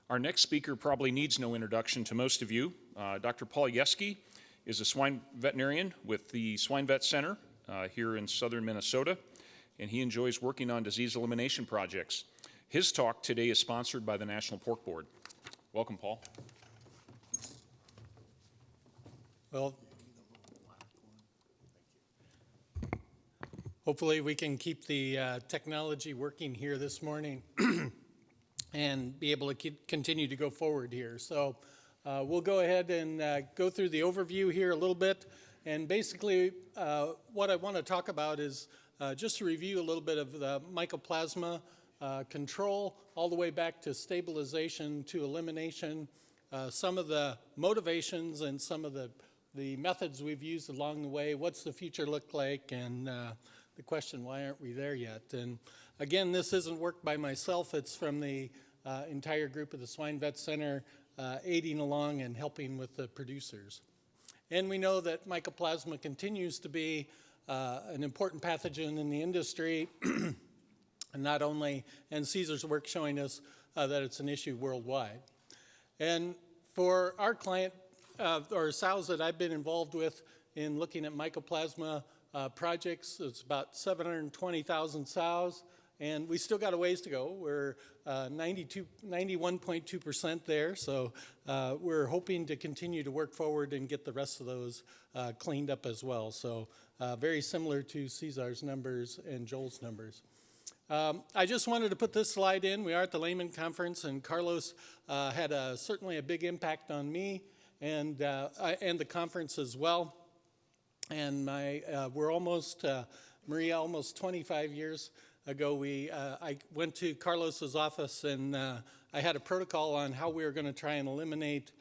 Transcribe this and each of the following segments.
Our next speaker probably needs no introduction to most of you. Dr. Paul Yeske is a swine veterinarian with the Swine Vet Center here in southern Minnesota, and he enjoys working on disease elimination projects. His talk today is sponsored by the National Pork Board. Welcome, Paul. Well, hopefully we can keep the technology working here this morning and be able to continue to go forward here. So we'll go ahead and go through the overview here a little bit. And basically what I want to talk about is just to review a little bit of the mycoplasma control all the way back to stabilization to elimination, some of the motivations and some of the methods we've used along the way, what's the future look like, and the question, why aren't we there yet? And again, this isn't work by myself, it's from the entire group of the Swine Vet Center aiding along and helping with the producers. And we know that mycoplasma continues to be an important pathogen in the industry, and not only, and Caesar's work showing us that it's an issue worldwide. And for our client, or sows that I've been involved with in looking at mycoplasma projects, it's about 720,000 sows, and we still got a ways to go. We're 91.2% there, so we're hoping to continue to work forward and get the rest of those cleaned up as well. So very similar to Cesar's numbers and Joel's numbers. I just wanted to put this slide in. We are at the Leman conference, and Carlos had certainly a big impact on me and the conference as well. And we're almost, Maria, almost 25 years ago, I went to Carlos's office, and I had a protocol on how we were going to try and eliminate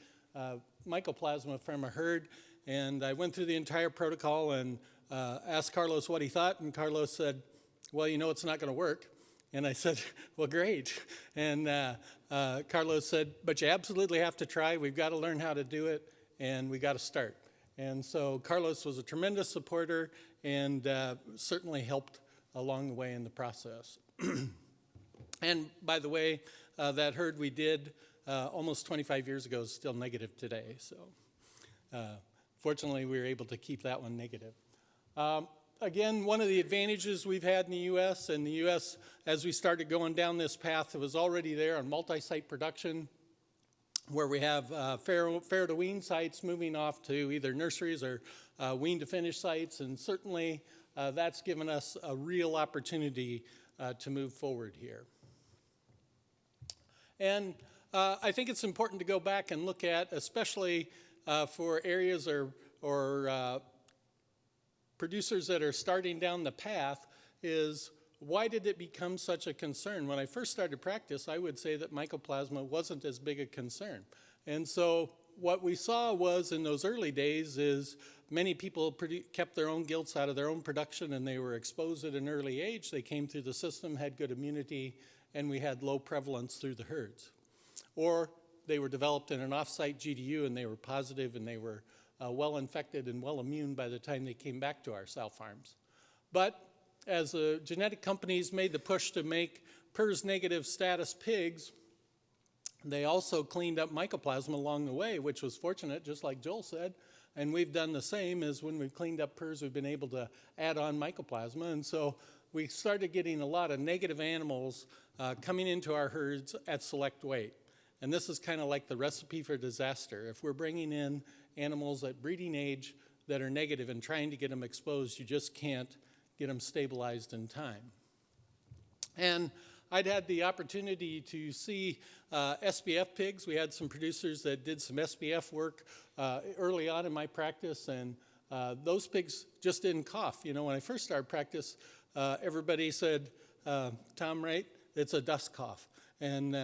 mycoplasma from a herd. And I went through the entire protocol and asked Carlos what he thought, and Carlos said, well, you know, it's not going to work. And I said, well, great. And Carlos said, but you absolutely have to try. We've got to learn how to do it, and we got to start. And so Carlos was a tremendous supporter and certainly helped along the way in the process. And by the way, that herd we did almost 25 years ago is still negative today. So fortunately, we were able to keep that one negative. Again, one of the advantages we've had in the U.S., as we started going down this path, it was already there on multi-site production, where we have fair to wean sites moving off to either nurseries or wean to finish sites, and certainly that's given us a real opportunity to move forward here. And I think it's important to go back and look at, especially for areas or producers that are starting down the path, is why did it become such a concern? When I first started practice, I would say that mycoplasma wasn't as big a concern. And so what we saw was in those early days is many people kept their own gilts out of their own production, and they were exposed at an early age. They came through the system, had good immunity, and we had low prevalence through the herds. Or they were developed in an off-site GDU, and they were positive, and they were well infected and well immune by the time they came back to our sow farms. But as the genetic companies made the push to make PRRS negative status pigs, they also cleaned up mycoplasma along the way, which was fortunate, just like Joel said. And we've done the same. As when we've cleaned up PRRS, we've been able to add on mycoplasma. And so we started getting a lot of negative animals coming into our herds at select weight. And this is kind of like the recipe for disaster. If we're bringing in animals at breeding age that are negative and trying to get them exposed, you just can't get them stabilized in time. And I'd had the opportunity to see SBF pigs. We had some producers that did some SBF work early on in my practice, and those pigs just didn't cough. You know, when I first started practice, everybody said, Tom, right, it's a dust cough. And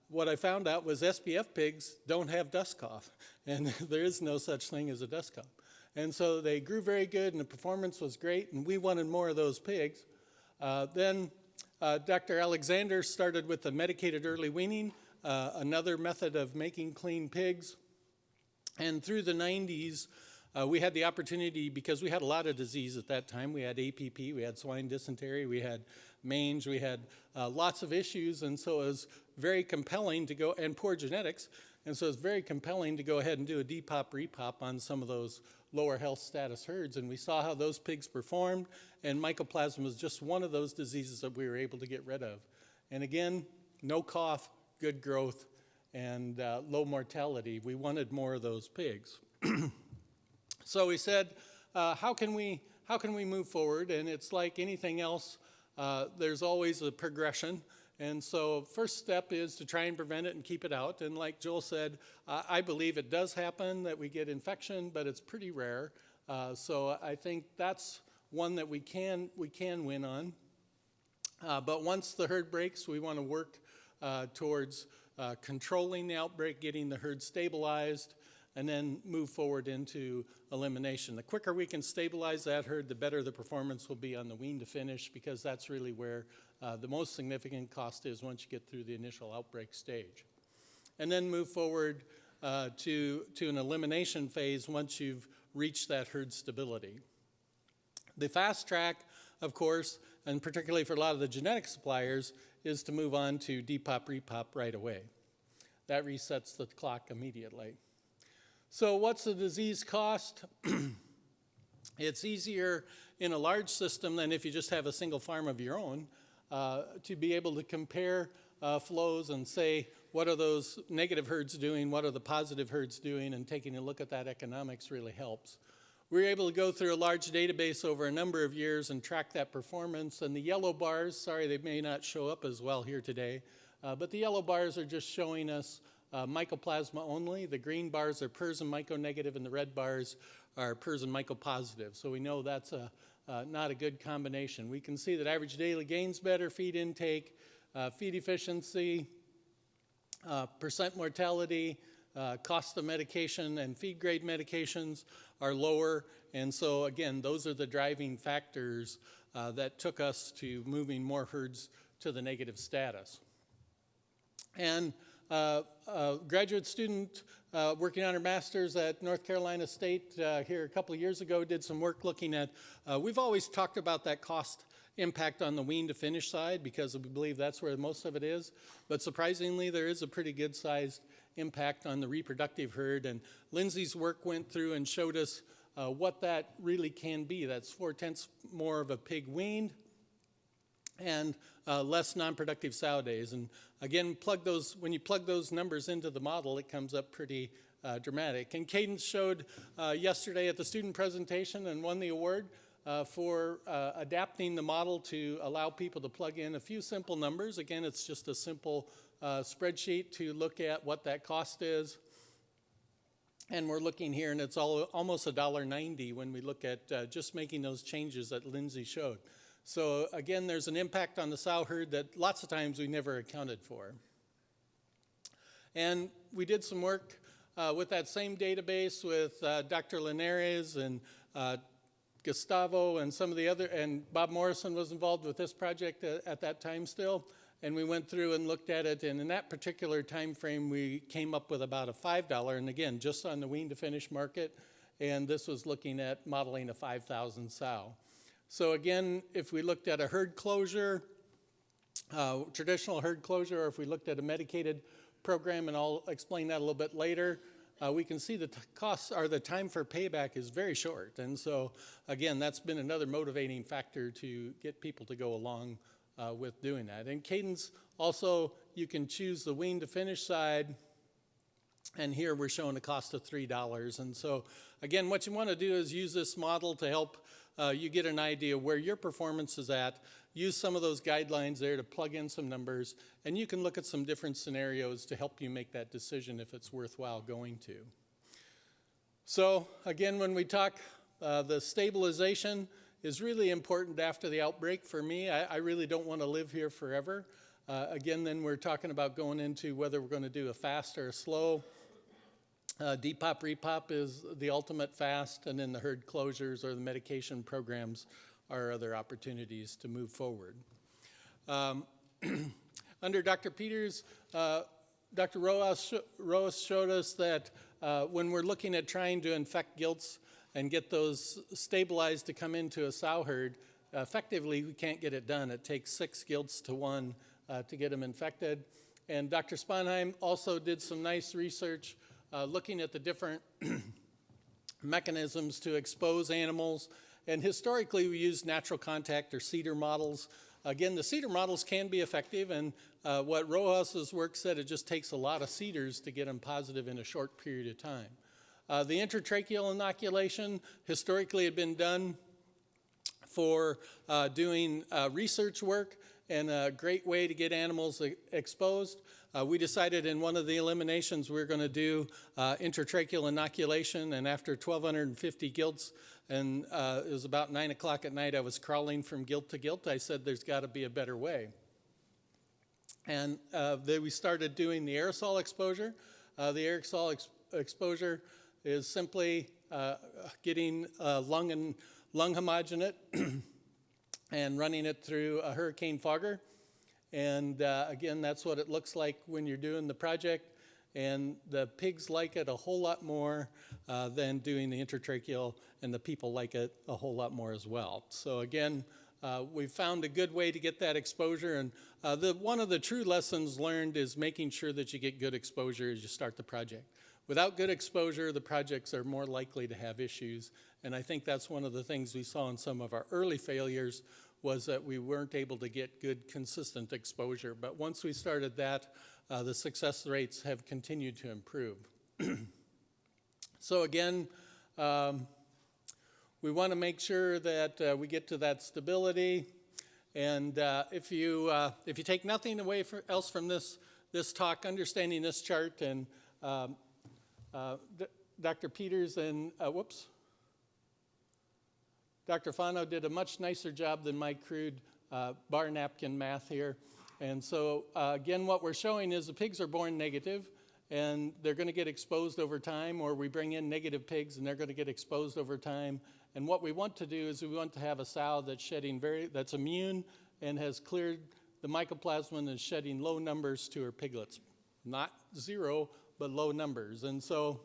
what I found out was SBF pigs don't have dust cough, and there is no such thing as a dust cough. And so they grew very good, and the performance was great, and we wanted more of those pigs. Then Dr. Alexander started with the medicated early weaning, another method of making clean pigs. And through the 90s, we had the opportunity, because we had a lot of disease at that time. We had APP, we had swine dysentery, we had mange. We had lots of issues, and so it was very compelling to go, and poor genetics, and so it's very compelling to go ahead and do a depop repop on some of those lower health status herds. And we saw how those pigs performed, and mycoplasma was just one of those diseases that we were able to get rid of. And again, no cough, good growth, and low mortality. We wanted more of those pigs. So we said, how can we move forward? And it's like anything else, there's always a progression. And so first step is to try and prevent it and keep it out. And like Joel said, I believe it does happen that we get infection, but it's pretty rare. So I think that's one that we can win on. But once the herd breaks, we want to work towards controlling the outbreak, getting the herd stabilized, and then move forward into elimination. The quicker we can stabilize that herd, the better the performance will be on the wean to finish, because that's really where the most significant cost is once you get through the initial outbreak stage. And then move forward to an elimination phase once you've reached that herd stability. The fast track, of course, and particularly for a lot of the genetic suppliers, is to move on to depop repop right away. That resets the clock immediately. So what's the disease cost? It's easier in a large system than if you just have a single farm of your own to be able to compare flows and say, what are those negative herds doing? What are the positive herds doing? And taking a look at that economics really helps. We're able to go through a large database over a number of years and track that performance. And the yellow bars, sorry, they may not show up as well here today, but the yellow bars are just showing us mycoplasma only. The green bars are PRRS and myconegative, and the red bars are PRRS and mycopositive. So we know that's not a good combination. We can see that average daily gain's better, feed intake, feed efficiency, percent mortality, cost of medication, and feed grade medications are lower. And so again, those are the driving factors that took us to moving more herds to the negative status. And a graduate student working on her master's at North Carolina State here a couple of years ago did some work looking at, we've always talked about that cost impact on the wean to finish side because we believe that's where most of it is. But surprisingly, there is a pretty good sized impact on the reproductive herd. And Lindsay's work went through and showed us what that really can be. That's 4/10 more of a pig weaned and less non-productive sow days. And again, when you plug those numbers into the model, it comes up pretty dramatic. And Cadence showed yesterday at the student presentation and won the award for adapting the model to allow people to plug in a few simple numbers. Again, it's just a simple spreadsheet to look at what that cost is. And we're looking here, and it's almost $1.90 when we look at just making those changes that Lindsay showed. So again, there's an impact on the sow herd that lots of times we never accounted for. And we did some work with that same database with Dr. Linares and Gustavo and some of the other, and Bob Morrison was involved with this project at that time still. And we went through and looked at it, and in that particular time frame, we came up with about a $5, and again, just on the wean to finish market, and this was looking at modeling a 5,000 sow. So again, if we looked at a herd closure, traditional herd closure, or if we looked at a medicated program, and I'll explain that a little bit later, we can see the costs or the time for payback is very short. And so again, that's been another motivating factor to get people to go along with doing that. And Cadence also, you can choose the wean to finish side, and here we're showing a cost of $3. And so again, what you want to do is use this model to help you get an idea where your performance is at. Use some of those guidelines there to plug in some numbers, and you can look at some different scenarios to help you make that decision if it's worthwhile going to. So again, when we talk, the stabilization is really important after the outbreak for me. I really don't want to live here forever. Again, then we're talking about going into whether we're going to do a fast or a slow. Depop, repop is the ultimate fast, and then the herd closures or the medication programs are other opportunities to move forward. Under Dr. Peters, Dr. Roas showed us that when we're looking at trying to infect gilts and get those stabilized to come into a sow herd, effectively, we can't get it done. It takes 6 gilts to 1 to get them infected. And Dr. Sponheim also did some nice research looking at the different mechanisms to expose animals. And historically, we used natural contact or cedar models. Again, the cedar models can be effective, and what Rojas's work said, it just takes a lot of cedars to get them positive in a short period of time. The intratracheal inoculation historically had been done for doing research work and a great way to get animals exposed. We decided in one of the eliminations we were going to do intratracheal inoculation, and after 1,250 gilts, and it was about 9 o'clock at night, I was crawling from gilt to gilt. I said, there's got to be a better way. And then we started doing the aerosol exposure. The aerosol exposure is simply getting lung homogenate and running it through a hurricane fogger. And again, that's what it looks like when you're doing the project. And the pigs like it a whole lot more than doing the intratracheal, and the people like it a whole lot more as well. So again, we found a good way to get that exposure. And one of the true lessons learned is making sure that you get good exposure as you start the project. Without good exposure, the projects are more likely to have issues. And I think that's one of the things we saw in some of our early failures, was that we weren't able to get good, consistent exposure. But once we started that, the success rates have continued to improve. So again, we want to make sure that we get to that stability. And if you take nothing away else from this talk, understanding this chart, and Dr. Peters and, Dr. Fano did a much nicer job than my crude bar napkin math here. And so, again, what we're showing is the pigs are born negative, and they're going to get exposed over time, or we bring in negative pigs, and they're going to get exposed over time. And what we want to do is we want to have a sow that's shedding that's immune and has cleared the mycoplasma and is shedding low numbers to her piglets. Not 0, but low numbers. And so,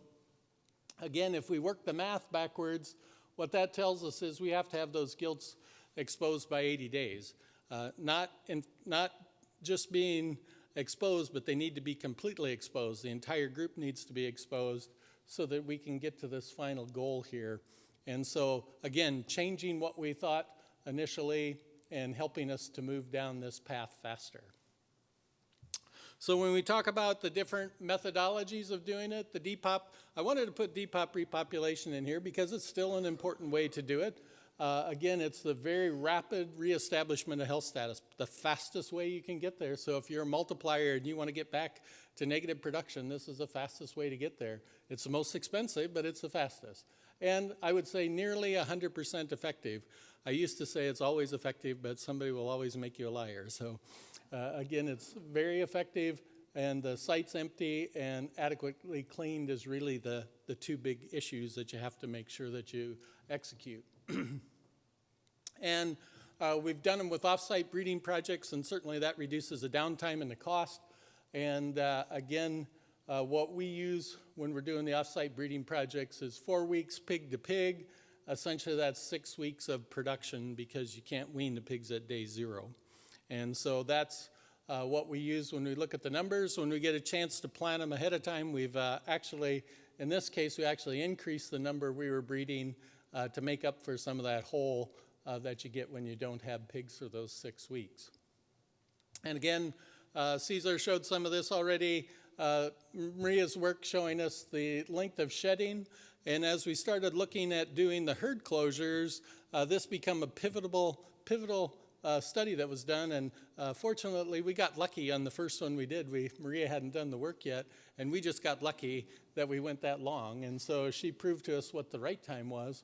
again, if we work the math backwards, what that tells us is we have to have those gilts exposed by 80 days. Not just being exposed, but they need to be completely exposed. The entire group needs to be exposed so that we can get to this final goal here. And so, again, changing what we thought initially and helping us to move down this path faster. So when we talk about the different methodologies of doing it, the DPOP, I wanted to put DPOP repopulation in here because it's still an important way to do it. Again, it's the very rapid reestablishment of health status, the fastest way you can get there. So if you're a multiplier and you want to get back to negative production, this is the fastest way to get there. It's the most expensive, but it's the fastest. And I would say nearly 100% effective. I used to say it's always effective, but somebody will always make you a liar. So again, it's very effective, and the site's empty and adequately cleaned is really the two big issues that you have to make sure that you execute. And we've done them with off-site breeding projects, and certainly that reduces the downtime and the cost. And again, what we use when we're doing the off-site breeding projects is 4 weeks pig to pig. Essentially, that's 6 weeks of production because you can't wean the pigs at day 0. And so that's what we use when we look at the numbers. When we get a chance to plan them ahead of time, we've actually, in this case, we actually increased the number we were breeding to make up for some of that hole that you get when you don't have pigs for those 6 weeks. And again, Cesar showed some of this already. Maria's work showing us the length of shedding. And as we started looking at doing the herd closures, this became a pivotal study that was done. And fortunately, we got lucky on the first one we did. Maria hadn't done the work yet, and we just got lucky that we went that long. And so she proved to us what the right time was.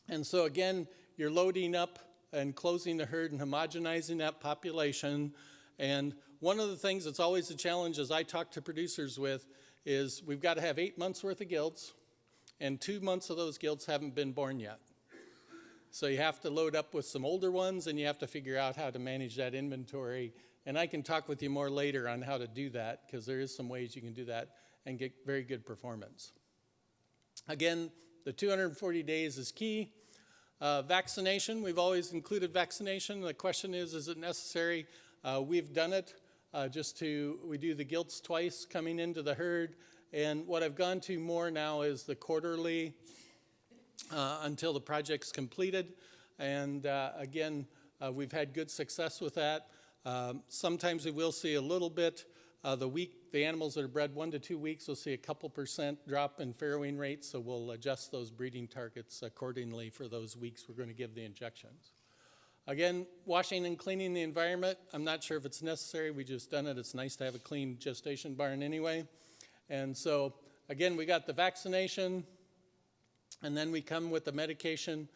And so again, you're loading up and closing the herd and homogenizing that population. And one of the things that's always a challenge as I talk to producers with is we've got to have 8 months worth of gilts, and 2 months of those gilts haven't been born yet. So you have to load up with some older ones, and you have to figure out how to manage that inventory. And I can talk with you more later on how to do that, because there is some ways you can do that and get very good performance. Again, the 240 days is key. Vaccination, we've always included vaccination. The question is it necessary? We've done it we do the gilts twice coming into the herd. And what I've gone to more now is the quarterly until the project's completed. And again, we've had good success with that. Sometimes we will see a little bit. The animals that are bred 1 to 2 weeks will see a couple % drop in farrowing rates, so we'll adjust those breeding targets accordingly for those weeks we're going to give the injections. Again, washing and cleaning the environment, I'm not sure if it's necessary. We just done it. It's nice to have a clean gestation barn anyway. And so, again, we got the vaccination, and then we come with the medication.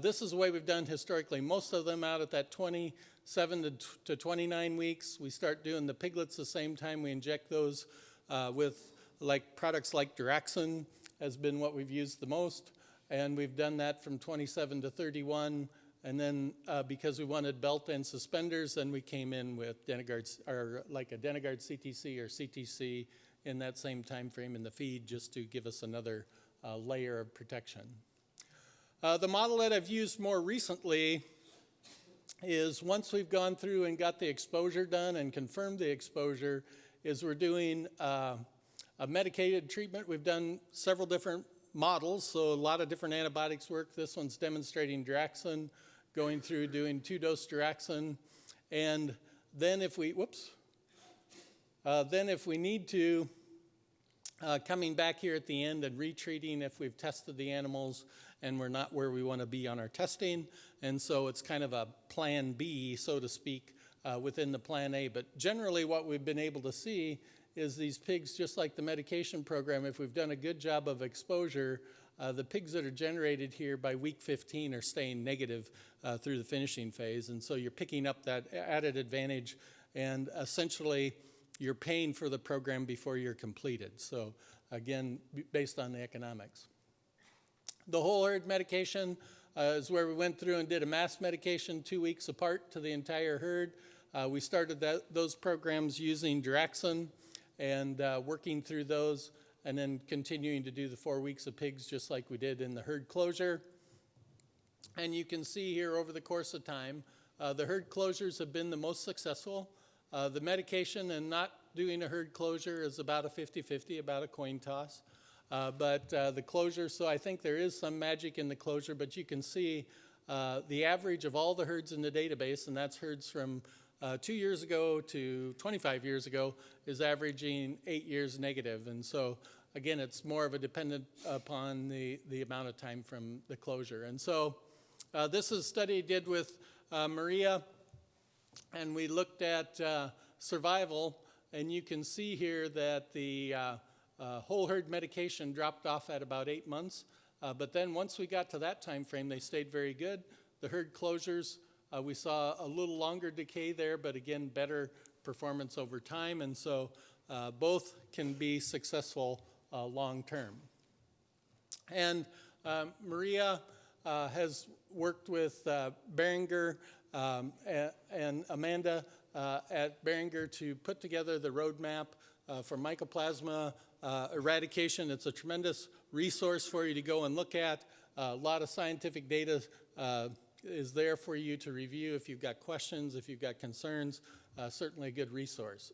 This is the way we've done historically. Most of them out at that 27 to 29 weeks. We start doing the piglets the same time. We inject those with products like Duraxin has been what we've used the most. And we've done that from 27 to 31. And then because we wanted belt and suspenders, then we came in with Denegard, or like a Denegard CTC or CTC in that same time frame in the feed, just to give us another layer of protection. The model that I've used more recently is once we've gone through and got the exposure done and confirmed the exposure, is we're doing a medicated treatment. We've done several different models, so a lot of different antibiotics work. This one's demonstrating Duraxin, going through doing 2-dose Duraxin. And then if we need to, coming back here at the end and retreating if we've tested the animals and we're not where we want to be on our testing. And so it's kind of a plan B, so to speak, within the plan A. But generally what we've been able to see is these pigs, just like the medication program, if we've done a good job of exposure, the pigs that are generated here by week 15 are staying negative through the finishing phase. And so you're picking up that added advantage, and essentially you're paying for the program before you're completed. So again, based on the economics. The whole herd medication is where we went through and did a mass medication 2 weeks apart to the entire herd. We started those programs using Duraxin and working through those, and then continuing to do the 4 weeks of pigs just like we did in the herd closure. And you can see here over the course of time, the herd closures have been the most successful. The medication and not doing a herd closure is about a 50-50, about a coin toss. But the closure, so I think there is some magic in the closure, but you can see the average of all the herds in the database, and that's herds from 2 years ago to 25 years ago, is averaging 8 years negative. And so, again, it's more of a dependent upon the amount of time from the closure. And so this is a study I did with Maria, and we looked at survival, and you can see here that the whole herd medication dropped off at about 8 months. But then once we got to that time frame, they stayed very good. The herd closures, we saw a little longer decay there, but again, better performance over time. And so both can be successful long term. And Maria has worked with Behringer and Amanda at Behringer to put together the roadmap for mycoplasma eradication. It's a tremendous resource for you to go and look at. A lot of scientific data is there for you to review if you've got questions, if you've got concerns. Certainly a good resource.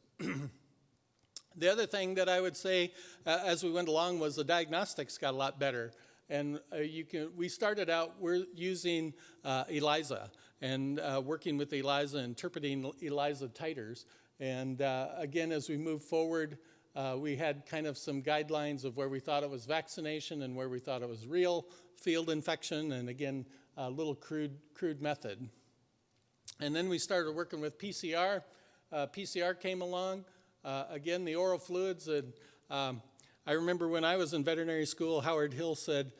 The other thing that I would say as we went along was the diagnostics got a lot better. And we started out, we're using ELISA and working with ELISA, interpreting ELISA titers. And again, as we move forward, we had kind of some guidelines of where we thought it was vaccination and where we thought it was real field infection, and again, a little crude method. And then we started working with PCR. PCR came along. Again, the oral fluids. I remember when I was in veterinary school, Howard Hill said,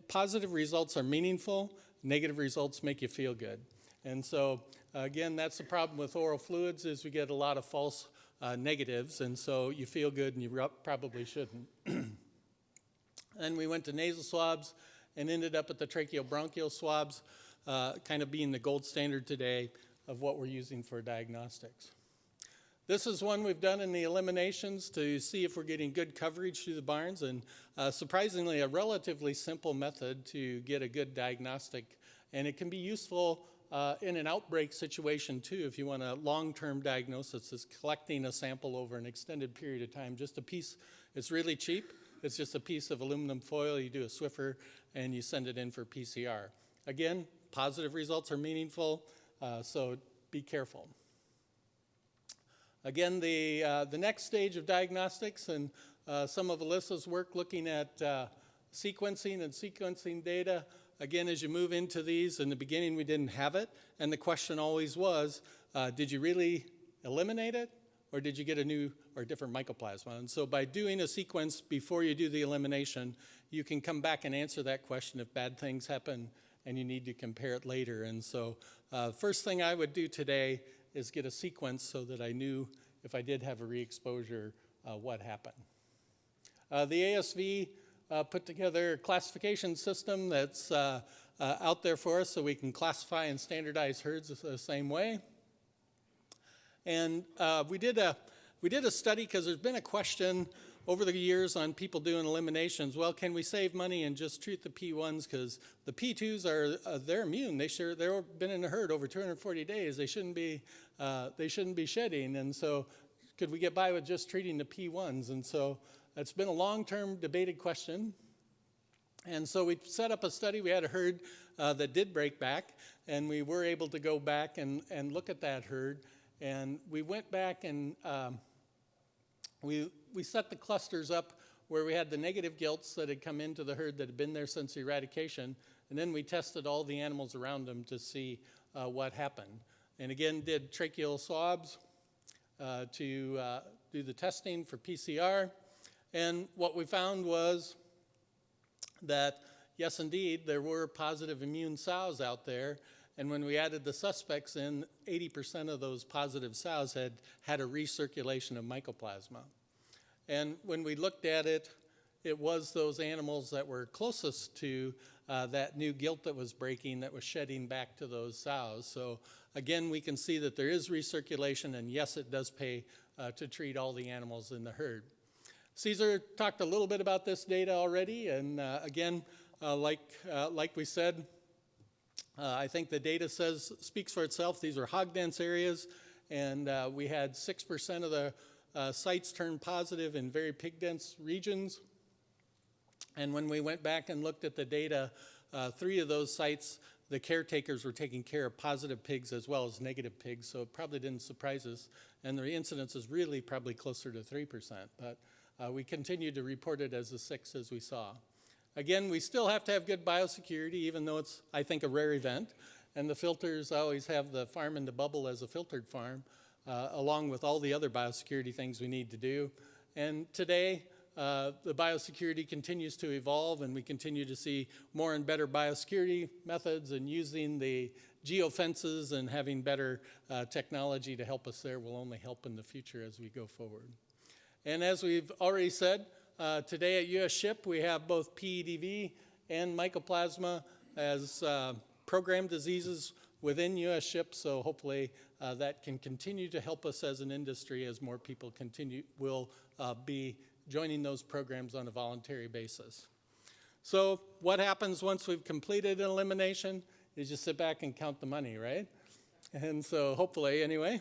positive results are meaningful, negative results make you feel good. And so, again, that's the problem with oral fluids, is we get a lot of false negatives, and so you feel good and you probably shouldn't. Then we went to nasal swabs and ended up at the tracheobronchial swabs, kind of being the gold standard today of what we're using for diagnostics. This is one we've done in the eliminations to see if we're getting good coverage through the barns, and surprisingly a relatively simple method to get a good diagnostic, and it can be useful in an outbreak situation too. If you want a long-term diagnosis, it's collecting a sample over an extended period of time. Just a piece, it's really cheap. It's just a piece of aluminum foil. You do a Swiffer and you send it in for PCR. Again, positive results are meaningful, so be careful. Again, the next stage of diagnostics and some of Alyssa's work looking at sequencing and sequencing data. Again, as you move into these, in the beginning we didn't have it, and the question always was, did you really eliminate it, or did you get a new or different mycoplasma? And so by doing a sequence before you do the elimination, you can come back and answer that question if bad things happen and you need to compare it later. And so first thing I would do today is get a sequence so that I knew if I did have a re-exposure, what happened. The ASV put together a classification system that's out there for us so we can classify and standardize herds the same way. And we did a study because there's been a question over the years on people doing eliminations. Well, can we save money and just treat the P1s, because the P2s they're immune. They've been in a herd over 240 days. They shouldn't be shedding. And so could we get by with just treating the P1s? And so it's been a long-term debated question. And so we set up a study. We had a herd that did break back, and we were able to go back and look at that herd. And we went back and we set the clusters up where we had the negative gilts that had come into the herd that had been there since eradication, and then we tested all the animals around them to see what happened. And again, did tracheal swabs to do the testing for PCR, and what we found was that, yes, indeed, there were positive immune sows out there, and when we added the suspects in, 80% of those positive sows had a recirculation of mycoplasma. And when we looked at it, it was those animals that were closest to that new gilt that was breaking that was shedding back to those sows. So again, we can see that there is recirculation, and yes, it does pay to treat all the animals in the herd. Caesar talked a little bit about this data already, and again, like we said, I think the data speaks for itself. These are hog-dense areas, and we had 6% of the sites turn positive in very pig-dense regions. And when we went back and looked at the data, 3 of those sites, the caretakers were taking care of positive pigs as well as negative pigs, so it probably didn't surprise us. And the incidence is really probably closer to 3%, but we continued to report it as a 6 as we saw. Again, we still have to have good biosecurity, even though it's, I think, a rare event. And the filters always have the farm in the bubble as a filtered farm, along with all the other biosecurity things we need to do. And today, the biosecurity continues to evolve, and we continue to see more and better biosecurity methods, and using the geofences and having better technology to help us there will only help in the future as we go forward. And as we've already said, today at US SHIP, we have both PEDV and mycoplasma as programmed diseases within US SHIP, so hopefully that can continue to help us as an industry as more people will be joining those programs on a voluntary basis. So what happens once we've completed an elimination is you sit back and count the money, right? And so hopefully anyway.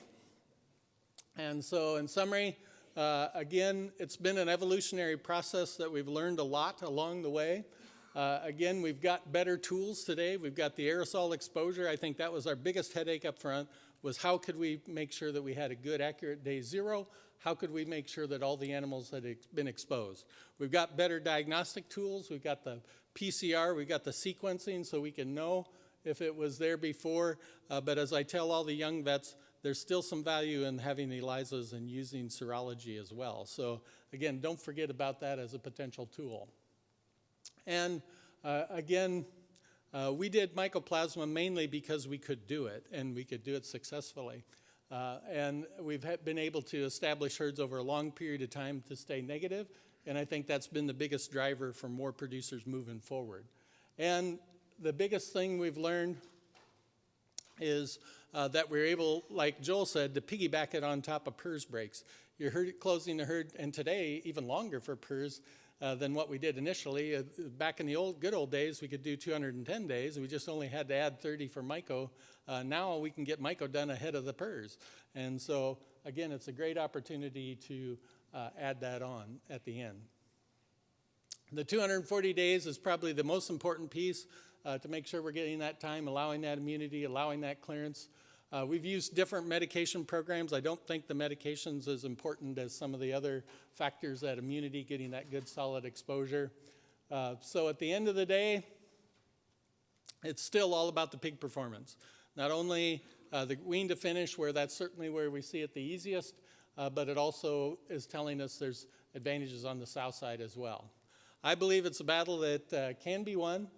And so in summary, again, it's been an evolutionary process that we've learned a lot along the way. Again, we've got better tools today. We've got the aerosol exposure. I think that was our biggest headache up front, was how could we make sure that we had a good, accurate day 0? How could we make sure that all the animals had been exposed? We've got better diagnostic tools. We've got the PCR. We've got the sequencing so we can know if it was there before. But as I tell all the young vets, there's still some value in having ELISAs and using serology as well. So again, don't forget about that as a potential tool. And again, we did mycoplasma mainly because we could do it, and we could do it successfully. And we've been able to establish herds over a long period of time to stay negative, and I think that's been the biggest driver for more producers moving forward. And the biggest thing we've learned is that we're able, like Joel said, to piggyback it on top of PRRS breaks. You're closing the herd, and today, even longer for PRRS than what we did initially. Back in the good old days, we could do 210 days. We just only had to add 30 for MICO. Now we can get MICO done ahead of the PRRS. And so, again, it's a great opportunity to add that on at the end. The 240 days is probably the most important piece to make sure we're getting that time, allowing that immunity, allowing that clearance. We've used different medication programs. I don't think the medication's as important as some of the other factors, that immunity, getting that good solid exposure. So at the end of the day, it's still all about the pig performance. Not only the wean to finish, where that's certainly where we see it the easiest, but it also is telling us there's advantages on the south side as well. I believe it's a battle that can be won,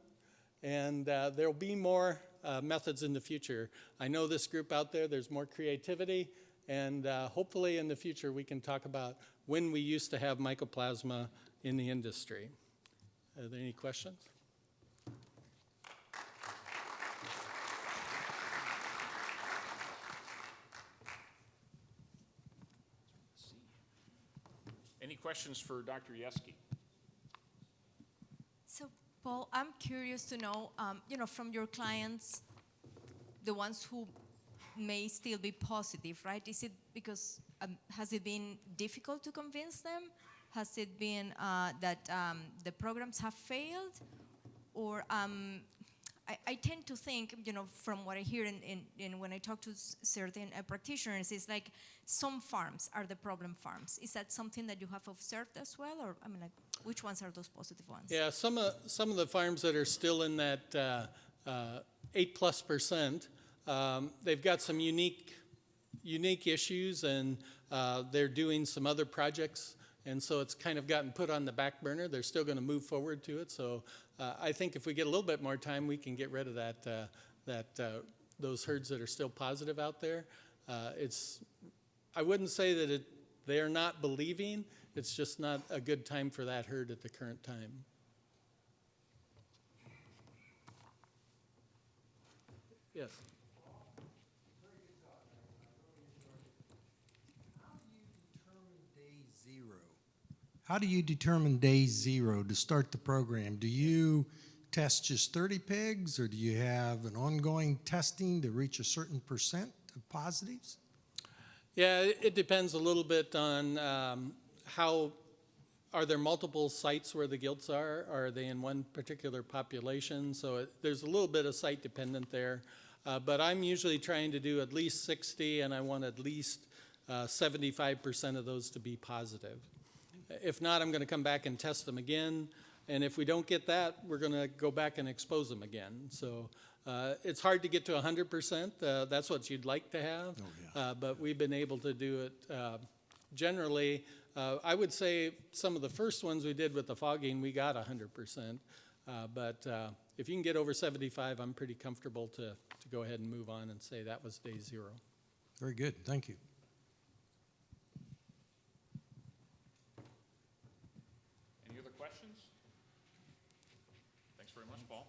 and there'll be more methods in the future. I know this group out there, there's more creativity, and hopefully in the future we can talk about when we used to have mycoplasma in the industry. Are there any questions? Any questions for Dr. Yeske? So, Paul, I'm curious to know, from your clients, the ones who may still be positive, right? Is it because, has it been difficult to convince them? Has it been that the programs have failed? Or I tend to think, from what I hear and when I talk to certain practitioners, it's like some farms are the problem farms. Is that something that you have observed as well? Or, which ones are those positive ones? Yeah, some of the farms that are still in that 8+%, they've got some unique issues, and they're doing some other projects, and so it's kind of gotten put on the back burner. They're still going to move forward to it. So I think if we get a little bit more time, we can get rid of those herds that are still positive out there. I wouldn't say that they're not believing. It's just not a good time for that herd at the current time. Yes. How do you determine day zero to start the program? Do you test just 30 pigs, or do you have an ongoing testing to reach a certain percent of positives? Yeah, it depends a little bit on are there multiple sites where the gilts are? Are they in one particular population? So there's a little bit of site dependent there. But I'm usually trying to do at least 60, and I want at least 75% of those to be positive. If not, I'm going to come back and test them again. And if we don't get that, we're going to go back and expose them again. So it's hard to get to 100%. That's what you'd like to have. Oh, yeah. But we've been able to do it generally. I would say some of the first ones we did with the fogging, we got 100%. But if you can get over 75, I'm pretty comfortable to go ahead and move on and say that was day zero. Very good. Thank you. Any other questions? Thanks very much, Paul.